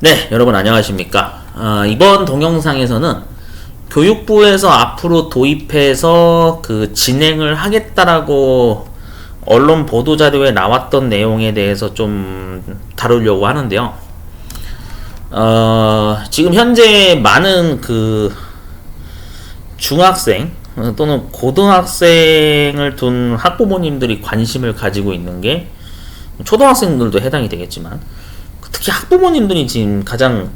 네, 여러분 안녕하십니까. 이번 동영상에서는 교육부에서 앞으로 도입해서 그 진행을 하겠다라고 언론 보도자료에 나왔던 내용에 대해서 좀 다루려고 하는데요. 지금 현재 많은 그 중학생 또는 고등학생을 둔 학부모님들이 관심을 가지고 있는 게, 초등학생들도 해당이 되겠지만 특히 학부모님들이 지금 가장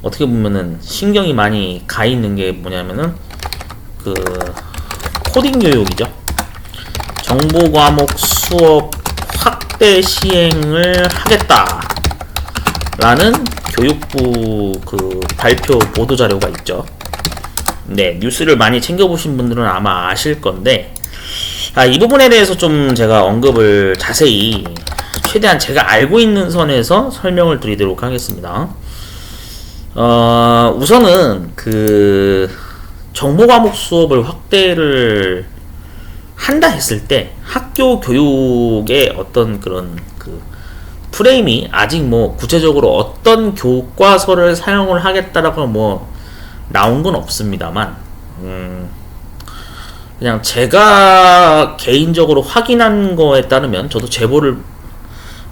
어떻게 보면은 신경이 많이 가 있는 게 뭐냐면은 그 코딩 교육이죠. 정보 과목 수업 확대 시행을 하겠다라는 교육부 그 발표 보도 자료가 있죠. 네, 뉴스를 많이 챙겨보신 분들은 아마 아실 건데, 이 부분에 대해서 좀 제가 언급을 자세히 최대한 제가 알고 있는 선에서 설명을 드리도록 하겠습니다. 우선은 그 정보 과목 수업을 확대를 한다 했을 때 학교 교육의 어떤 그런 그 프레임이 아직 뭐 구체적으로 어떤 교과서를 사용을 하겠다라고 뭐 나온 건 없습니다만, 그냥 제가 개인적으로 확인한 거에 따르면, 저도 제보를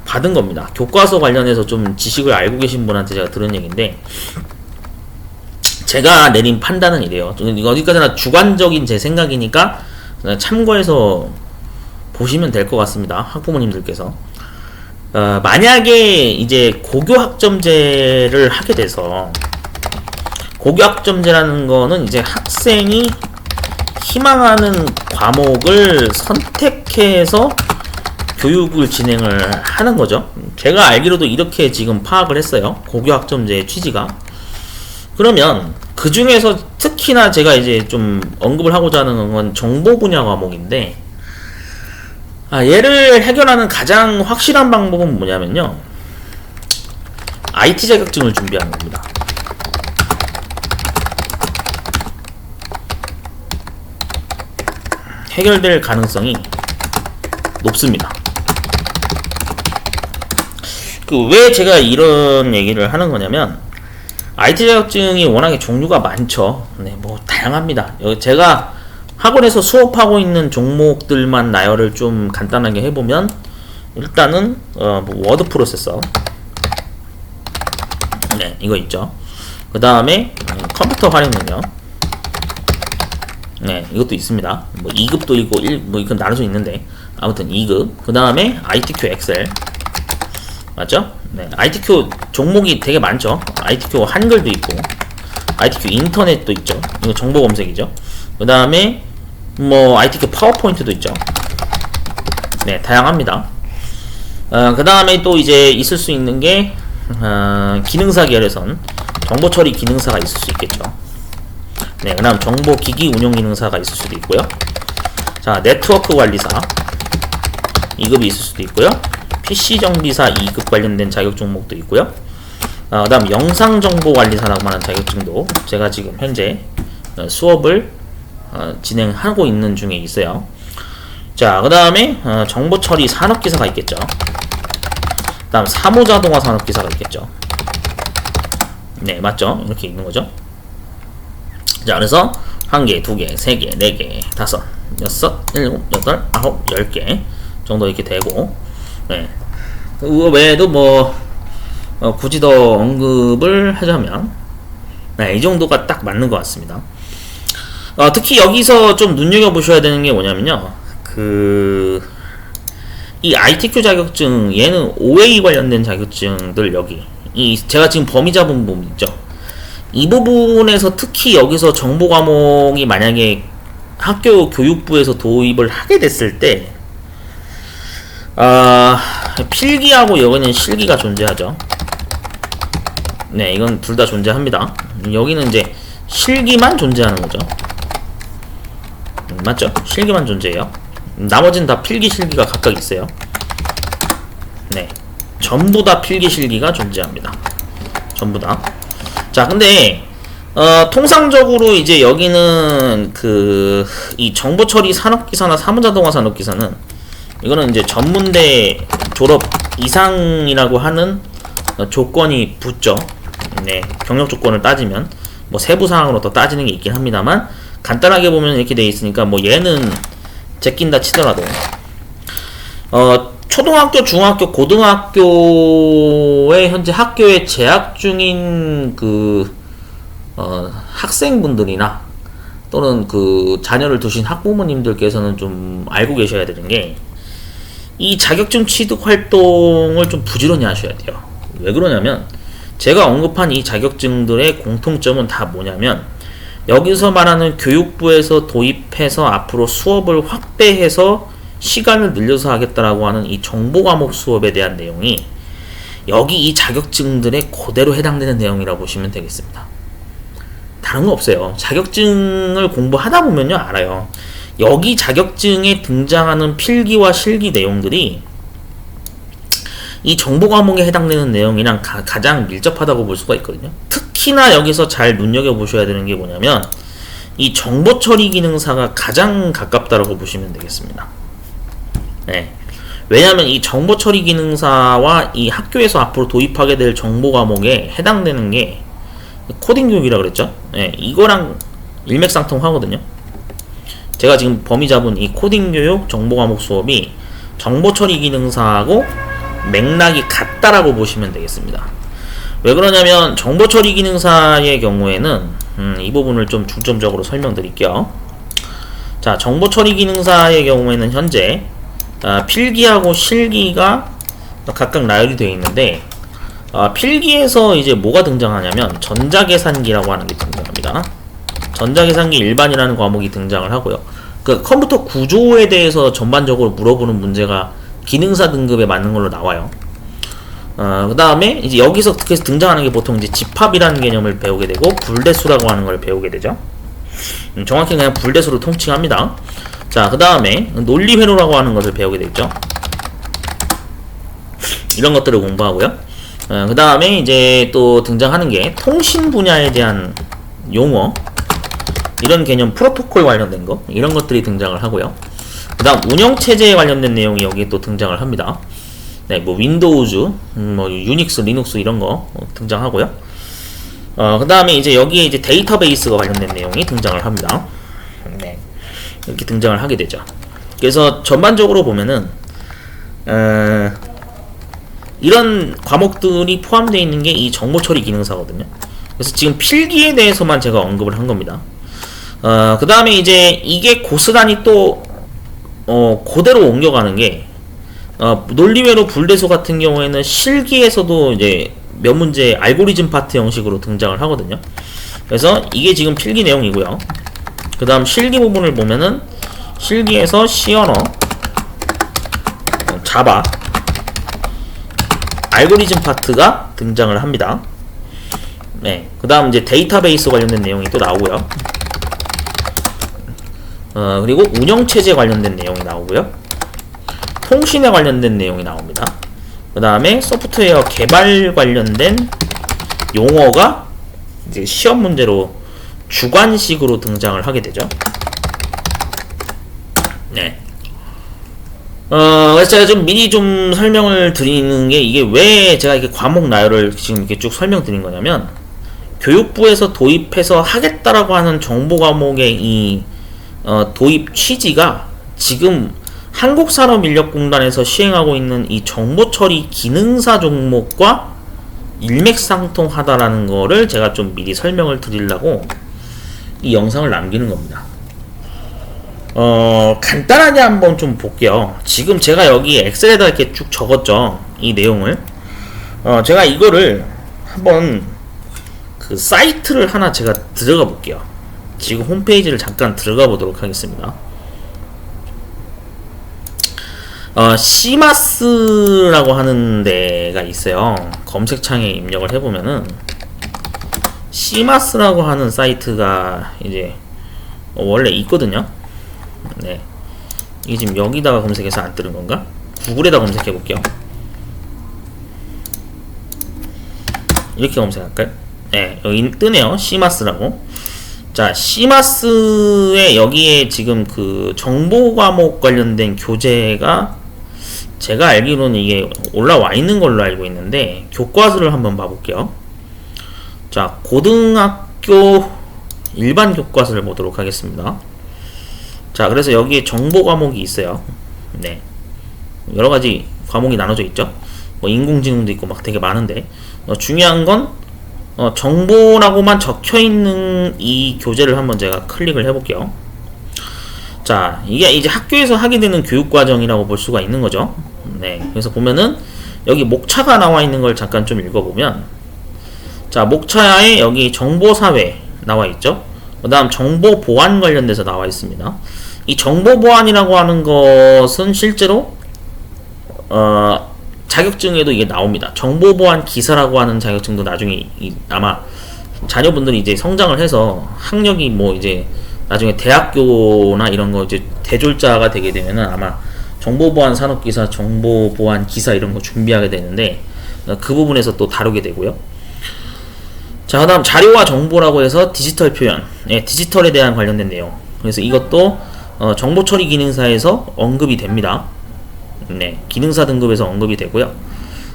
받은 겁니다. 교과서 관련해서 좀 지식을 알고 계신 분한테 제가 들은 얘기인데, 제가 내린 판단은 이래요. 이거 어디까지나 주관적인 제 생각이니까 참고해서 보시면 될 것 같습니다. 학부모님들께서 만약에 이제 고교학점제를 하게 돼서, 고교학점제라는 거는 이제 학생이 희망하는 과목을 선택해서 교육을 진행을 하는 거죠. 제가 알기로도 이렇게 지금 파악을 했어요. 고교학점제의 취지가. 그러면 그 중에서 특히나 제가 이제 좀 언급을 하고자 하는 건 정보 분야 과목인데, 얘를 해결하는 가장 확실한 방법은 뭐냐면요, IT 자격증을 준비하는 겁니다. 해결될 가능성이 높습니다. 왜 제가 이런 얘기를 하는 거냐면, IT 자격증이 워낙에 종류가 많죠. 네, 뭐 다양합니다. 제가 학원에서 수업하고 있는 종목들만 나열을 좀 간단하게 해보면, 일단은 뭐 워드 프로세서, 네, 이거 있죠. 그 다음에 컴퓨터 활용 능력, 네, 이것도 있습니다. 뭐 2급도 있고 뭐 이건 나눠져 있는데 아무튼 2급. 그 다음에 ITQ 엑셀, 맞죠? 네, ITQ 종목이 되게 많죠. ITQ 한글도 있고, ITQ 인터넷도 있죠. 이거 정보 검색이죠. 그 다음에 뭐 ITQ 파워포인트도 있죠. 네, 다양합니다. 그 다음에 또 이제 있을 수 있는 게 기능사 계열에선 정보 처리 기능사가 있을 수 있겠죠. 네, 그 다음 정보 기기 운용 기능사가 있을 수도 있고요. 자, 네트워크 관리사 2급이 있을 수도 있고요. PC 정비사 2급 관련된 자격 종목도 있고요. 그 다음 영상정보관리사라고 하는 자격증도 제가 지금 현재 수업을 진행하고 있는 중에 있어요. 자, 그 다음에 정보처리 산업기사가 있겠죠. 그 다음 사무자동화 산업기사가 있겠죠. 네, 맞죠? 이렇게 있는 거죠. 자, 그래서 1개, 2개, 3개, 4개, 5, 6, 7, 8, 9, 10개 정도 이렇게 되고, 네. 그 외에도 뭐 굳이 더 언급을 하자면, 네, 이 정도가 딱 맞는 것 같습니다. 특히 여기서 좀 눈여겨보셔야 되는 게 뭐냐면요, 이 ITQ 자격증, 얘는 OA 관련된 자격증들, 여기 제가 지금 범위 잡은 부분 있죠. 이 부분에서 특히 여기서 정보 과목이 만약에 학교 교육부에서 도입을 하게 됐을 때, 필기하고 여기는 실기가 존재하죠. 네, 이건 둘 다 존재합니다. 여기는 이제 실기만 존재하는 거죠. 맞죠? 실기만 존재해요. 나머지는 다 필기 실기가 각각 있어요. 네, 전부 다 필기 실기가 존재합니다. 전부 다. 자, 근데 통상적으로 이제 여기는 이 정보처리 산업기사나 사무자동화 산업기사는, 이거는 이제 전문대 졸업 이상이라고 하는 조건이 붙죠. 네, 경력 조건을 따지면 뭐 세부 사항으로 더 따지는 게 있긴 합니다만 간단하게 보면 이렇게 돼 있으니까 뭐 얘는 제낀다 치더라도 초등학교, 중학교, 고등학교에 현재 학교에 재학 중인 학생분들이나 또는 자녀를 두신 학부모님들께서는 좀 알고 계셔야 되는 게 이 자격증 취득 활동을 좀 부지런히 하셔야 돼요. 왜 그러냐면 제가 언급한 이 자격증들의 공통점은 다 뭐냐면 여기서 말하는 교육부에서 도입해서 앞으로 수업을 확대해서 시간을 늘려서 하겠다라고 하는 이 정보 과목 수업에 대한 내용이 여기 이 자격증들에 그대로 해당되는 내용이라고 보시면 되겠습니다. 다른 거 없어요. 자격증을 공부하다 보면요 알아요. 여기 자격증에 등장하는 필기와 실기 내용들이 이 정보 과목에 해당되는 내용이랑 가장 밀접하다고 볼 수가 있거든요. 특히나 여기서 잘 눈여겨보셔야 되는 게 뭐냐면 이 정보 처리 기능사가 가장 가깝다라고 보시면 되겠습니다. 네. 왜냐하면 이 정보 처리 기능사와 이 학교에서 앞으로 도입하게 될 정보 과목에 해당되는 게 코딩 교육이라고 그랬죠. 네. 이거랑 일맥상통하거든요. 제가 지금 범위 잡은 이 코딩 교육 정보 과목 수업이 정보 처리 기능사하고 맥락이 같다라고 보시면 되겠습니다. 왜 그러냐면 정보 처리 기능사의 경우에는 이 부분을 좀 중점적으로 설명드릴게요. 자, 정보 처리 기능사의 경우에는 현재 필기하고 실기가 각각 나열이 되어 있는데 필기에서 이제 뭐가 등장하냐면 전자계산기라고 하는 게 등장합니다. 전자계산기 일반이라는 과목이 등장을 하고요. 컴퓨터 구조에 대해서 전반적으로 물어보는 문제가 기능사 등급에 맞는 걸로 나와요. 그 다음에 이제 여기서 등장하는 게 보통 이제 집합이라는 개념을 배우게 되고 불대수라고 하는 걸 배우게 되죠. 정확히 그냥 불대수로 통칭합니다. 자, 그 다음에 논리회로라고 하는 것을 배우게 되죠. 이런 것들을 공부하고요. 그 다음에 이제 또 등장하는 게 통신 분야에 대한 용어, 이런 개념, 프로토콜 관련된 거, 이런 것들이 등장을 하고요. 그 다음 운영체제에 관련된 내용이 여기에 또 등장을 합니다. 네, 뭐 윈도우즈, 뭐 유닉스, 리눅스 이런 거 등장하고요. 그 다음에 이제 여기에 이제 데이터베이스가 관련된 내용이 등장을 합니다. 네, 이렇게 등장을 하게 되죠. 그래서 전반적으로 보면은 이런 과목들이 포함되어 있는 게 이 정보처리 기능사거든요. 그래서 지금 필기에 대해서만 제가 언급을 한 겁니다. 그 다음에 이제 이게 고스란히 또 그대로 옮겨가는 게 논리외로 불대수 같은 경우에는 실기에서도 이제 몇 문제 알고리즘 파트 형식으로 등장을 하거든요. 그래서 이게 지금 필기 내용이고요. 그 다음 실기 부분을 보면은 실기에서 C 언어, 자바, 알고리즘 파트가 등장을 합니다. 네, 그 다음 이제 데이터베이스 관련된 내용이 또 나오고요. 그리고 운영체제 관련된 내용이 나오고요. 통신에 관련된 내용이 나옵니다. 그 다음에 소프트웨어 개발 관련된 용어가 이제 시험 문제로 주관식으로 등장을 하게 되죠. 네. 그래서 제가 좀 미리 좀 설명을 드리는 게 이게 왜 제가 이렇게 과목 나열을 지금 이렇게 쭉 설명드린 거냐면 교육부에서 도입해서 하겠다라고 하는 정보 과목의 이 도입 취지가 지금 한국산업인력공단에서 시행하고 있는 이 정보처리 기능사 종목과 일맥상통하다라는 거를 제가 좀 미리 설명을 드리려고 이 영상을 남기는 겁니다. 간단하게 한번 좀 볼게요. 지금 제가 여기 엑셀에다 이렇게 쭉 적었죠. 이 내용을. 제가 이거를 한번 그 사이트를 하나 제가 들어가 볼게요. 지금 홈페이지를 잠깐 들어가 보도록 하겠습니다. 시마스라고 하는 데가 있어요. 검색창에 입력을 해보면은 시마스라고 하는 사이트가 이제 원래 있거든요. 네, 이게 지금 여기다가 검색해서 안 뜨는 건가? 구글에다 검색해 볼게요. 이렇게 검색할까요? 네, 여기 뜨네요. 시마스라고. 자, 시마스에 여기에 지금 그 정보 과목 관련된 교재가 제가 알기로는 이게 올라와 있는 걸로 알고 있는데 교과서를 한번 봐볼게요. 자, 고등학교 일반 교과서를 보도록 하겠습니다. 자, 그래서 여기에 정보 과목이 있어요. 네. 여러 가지 과목이 나눠져 있죠. 뭐 인공지능도 있고 막 되게 많은데, 중요한 건 정보라고만 적혀 있는 이 교재를 한번 제가 클릭을 해볼게요. 자, 이게 이제 학교에서 하게 되는 교육 과정이라고 볼 수가 있는 거죠. 네. 그래서 보면은 여기 목차가 나와 있는 걸 잠깐 좀 읽어보면, 자, 목차에 여기 정보사회 나와 있죠. 그 다음 정보보안 관련돼서 나와 있습니다. 이 정보보안이라고 하는 것은 실제로 자격증에도 이게 나옵니다. 정보보안 기사라고 하는 자격증도 나중에 아마 자녀분들이 이제 성장을 해서 학력이 뭐 이제 나중에 대학교나 이런 거 이제 대졸자가 되게 되면은 아마 정보보안 산업기사, 정보보안 기사 이런 거 준비하게 되는데 그 부분에서 또 다루게 되고요. 자, 그 다음 자료와 정보라고 해서 디지털 표현, 네, 디지털에 대한 관련된 내용. 그래서 이것도 정보처리 기능사에서 언급이 됩니다. 네, 기능사 등급에서 언급이 되고요.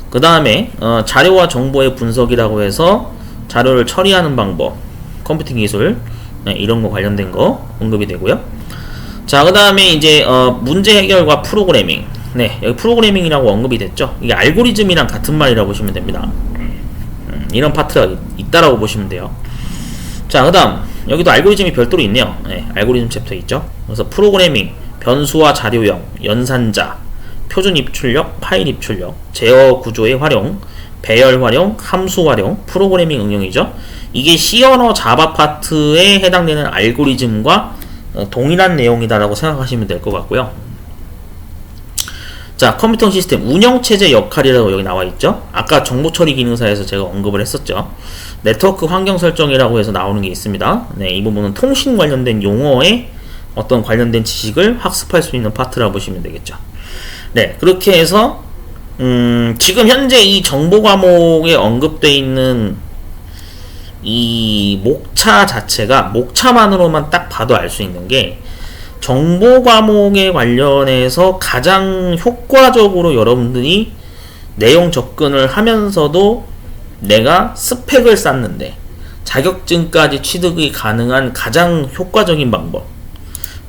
그 다음에 자료와 정보의 분석이라고 해서 자료를 처리하는 방법, 컴퓨팅 기술, 네, 이런 거 관련된 거 언급이 되고요. 자, 그 다음에 이제 문제 해결과 프로그래밍. 네, 여기 프로그래밍이라고 언급이 됐죠. 이게 알고리즘이랑 같은 말이라고 보시면 됩니다. 이런 파트가 있다라고 보시면 돼요. 자, 그 다음 여기도 알고리즘이 별도로 있네요. 네, 알고리즘 챕터 있죠. 그래서 프로그래밍, 변수와 자료형, 연산자, 표준 입출력, 파일 입출력, 제어 구조의 활용, 배열 활용, 함수 활용, 프로그래밍 응용이죠. 이게 C 언어 자바 파트에 해당되는 알고리즘과 동일한 내용이다라고 생각하시면 될 것 같고요. 자, 컴퓨터 시스템 운영체제 역할이라고 여기 나와 있죠. 아까 정보처리 기능사에서 제가 언급을 했었죠. 네트워크 환경 설정이라고 해서 나오는 게 있습니다. 네, 이 부분은 통신 관련된 용어에 어떤 관련된 지식을 학습할 수 있는 파트라고 보시면 되겠죠. 네, 그렇게 해서 지금 현재 이 정보 과목에 언급되어 있는 이 목차 자체가 목차만으로만 딱 봐도 알 수 있는 게 정보 과목에 관련해서 가장 효과적으로 여러분들이 내용 접근을 하면서도 내가 스펙을 쌓는데 자격증까지 취득이 가능한 가장 효과적인 방법,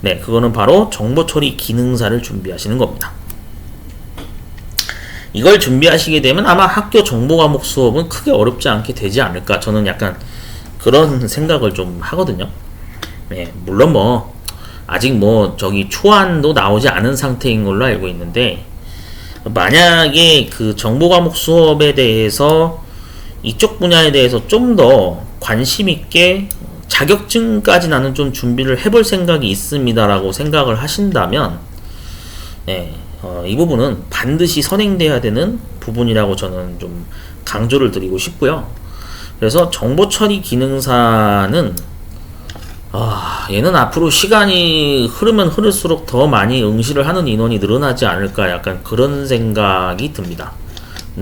네, 그거는 바로 정보처리 기능사를 준비하시는 겁니다. 이걸 준비하시게 되면 아마 학교 정보 과목 수업은 크게 어렵지 않게 되지 않을까, 저는 약간 그런 생각을 좀 하거든요. 네, 물론 뭐 아직 뭐 저기 초안도 나오지 않은 상태인 걸로 알고 있는데, 만약에 그 정보 과목 수업에 대해서 이쪽 분야에 대해서 좀 더 관심 있게 자격증까지 나는 좀 준비를 해볼 생각이 있습니다라고 생각을 하신다면, 네, 이 부분은 반드시 선행돼야 되는 부분이라고 저는 좀 강조를 드리고 싶고요. 그래서 정보처리 기능사는 얘는 앞으로 시간이 흐르면 흐를수록 더 많이 응시를 하는 인원이 늘어나지 않을까, 약간 그런 생각이 듭니다.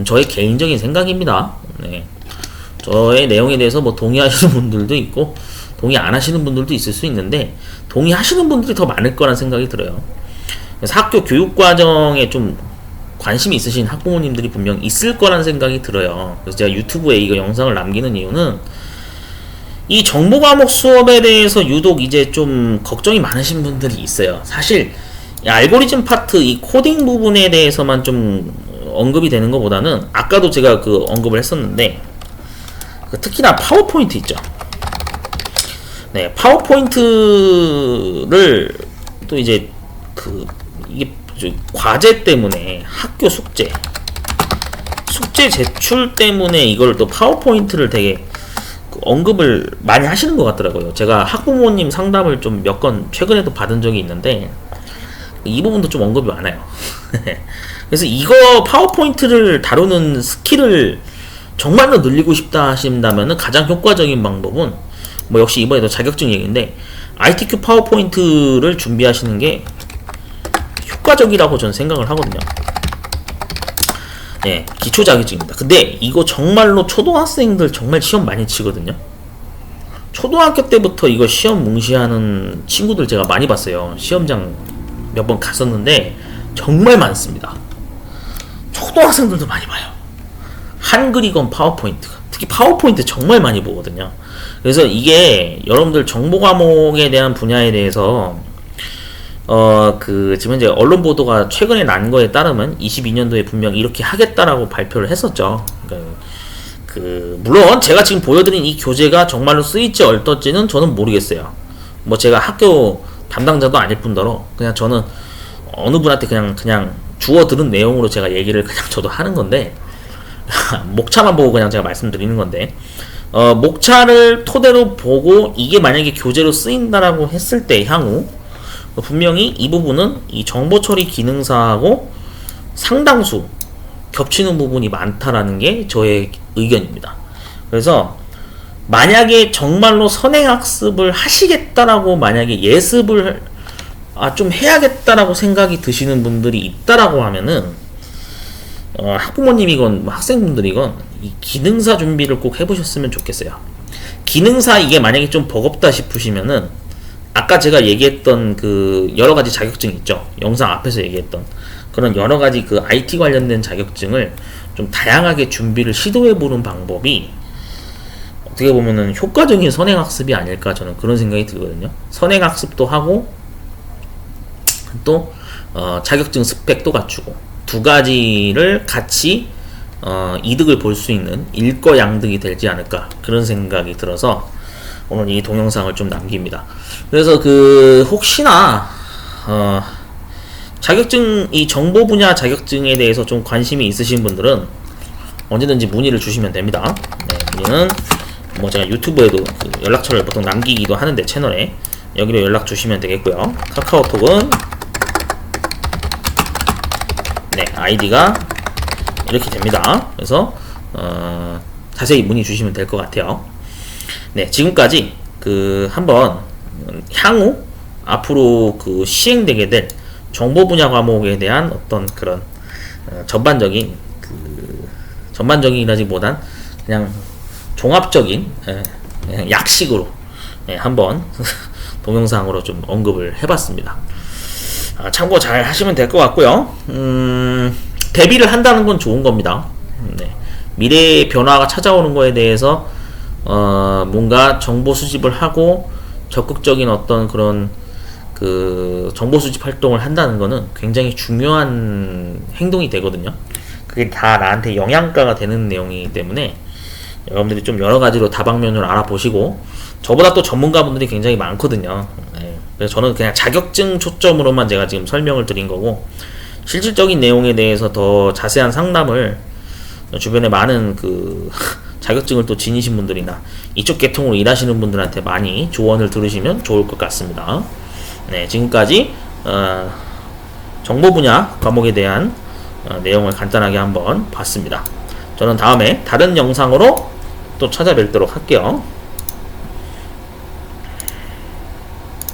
저의 개인적인 생각입니다. 네. 저의 내용에 대해서 뭐 동의하시는 분들도 있고 동의 안 하시는 분들도 있을 수 있는데, 동의하시는 분들이 더 많을 거란 생각이 들어요. 그래서 학교 교육 과정에 좀 관심이 있으신 학부모님들이 분명 있을 거란 생각이 들어요. 그래서 제가 유튜브에 이거 영상을 남기는 이유는 이 정보 과목 수업에 대해서 유독 이제 좀 걱정이 많으신 분들이 있어요. 사실 이 알고리즘 파트, 이 코딩 부분에 대해서만 좀 언급이 되는 것보다는, 아까도 제가 그 언급을 했었는데, 특히나 파워포인트 있죠. 네, 파워포인트를 또 이제 이게 과제 때문에 학교 숙제 제출 때문에 이걸 또 파워포인트를 되게 언급을 많이 하시는 것 같더라고요. 제가 학부모님 상담을 좀 몇 건 최근에도 받은 적이 있는데 이 부분도 좀 언급이 많아요. 그래서 이거 파워포인트를 다루는 스킬을 정말로 늘리고 싶다 하신다면 가장 효과적인 방법은 뭐 역시 이번에도 자격증 얘기인데 ITQ 파워포인트를 준비하시는 게 효과적이라고 저는 생각을 하거든요. 네, 기초 자격증입니다. 근데 이거 정말로 초등학생들 정말 시험 많이 치거든요. 초등학교 때부터 이거 시험 뭉시하는 친구들 제가 많이 봤어요. 시험장 몇 번 갔었는데 정말 많습니다. 초등학생들도 많이 봐요. 한글이건 파워포인트, 특히 파워포인트 정말 많이 보거든요. 그래서 이게 여러분들 정보 과목에 대한 분야에 대해서 지금 현재 언론 보도가 최근에 난 거에 따르면 22년도에 분명 이렇게 하겠다라고 발표를 했었죠. 물론 제가 지금 보여드린 이 교재가 정말로 쓰일지 어떨지는 저는 모르겠어요. 뭐 제가 학교 담당자도 아닐 뿐더러 그냥 저는 어느 분한테 그냥 주워 들은 내용으로 제가 얘기를 그냥 저도 하는 건데 목차만 보고 그냥 제가 말씀드리는 건데 목차를 토대로 보고 이게 만약에 교재로 쓰인다라고 했을 때 향후 분명히 이 부분은 이 정보 처리 기능사하고 상당수 겹치는 부분이 많다라는 게 저의 의견입니다. 그래서 만약에 정말로 선행학습을 하시겠다라고 만약에 예습을 좀 해야겠다라고 생각이 드시는 분들이 있다라고 하면은 학부모님이건 학생분들이건 이 기능사 준비를 꼭 해보셨으면 좋겠어요. 기능사 이게 만약에 좀 버겁다 싶으시면은 아까 제가 얘기했던 그 여러가지 자격증 있죠. 영상 앞에서 얘기했던 그런 여러가지 그 IT 관련된 자격증을 좀 다양하게 준비를 시도해보는 방법이 어떻게 보면은 효과적인 선행학습이 아닐까 저는 그런 생각이 들거든요. 선행학습도 하고 또 자격증 스펙도 갖추고 두 가지를 같이 이득을 볼 수 있는 일거양득이 되지 않을까 그런 생각이 들어서 오늘 이 동영상을 좀 남깁니다. 그래서 혹시나 자격증 이 정보 분야 자격증에 대해서 좀 관심이 있으신 분들은 언제든지 문의를 주시면 됩니다. 네, 문의는 뭐 제가 유튜브에도 연락처를 보통 남기기도 하는데 채널에 여기로 연락 주시면 되겠고요. 카카오톡은 네, 아이디가 이렇게 됩니다. 그래서 자세히 문의 주시면 될 것 같아요. 네, 지금까지 한번 향후 앞으로 시행되게 될 정보 분야 과목에 대한 어떤 그런 전반적이라기보단 그냥 종합적인 그냥 약식으로 한번 동영상으로 좀 언급을 해봤습니다. 참고 잘 하시면 될 것 같고요. 대비를 한다는 건 좋은 겁니다. 네. 미래의 변화가 찾아오는 거에 대해서 뭔가 정보 수집을 하고 적극적인 어떤 그런 정보 수집 활동을 한다는 거는 굉장히 중요한 행동이 되거든요. 그게 다 나한테 영양가가 되는 내용이기 때문에 여러분들이 좀 여러 가지로 다방면으로 알아보시고 저보다 또 전문가분들이 굉장히 많거든요. 네. 그래서 저는 그냥 자격증 초점으로만 제가 지금 설명을 드린 거고 실질적인 내용에 대해서 더 자세한 상담을 주변에 많은 자격증을 또 지니신 분들이나 이쪽 계통으로 일하시는 분들한테 많이 조언을 들으시면 좋을 것 같습니다. 네, 지금까지 정보 분야 과목에 대한 내용을 간단하게 한번 봤습니다. 저는 다음에 다른 영상으로 또 찾아뵙도록 할게요.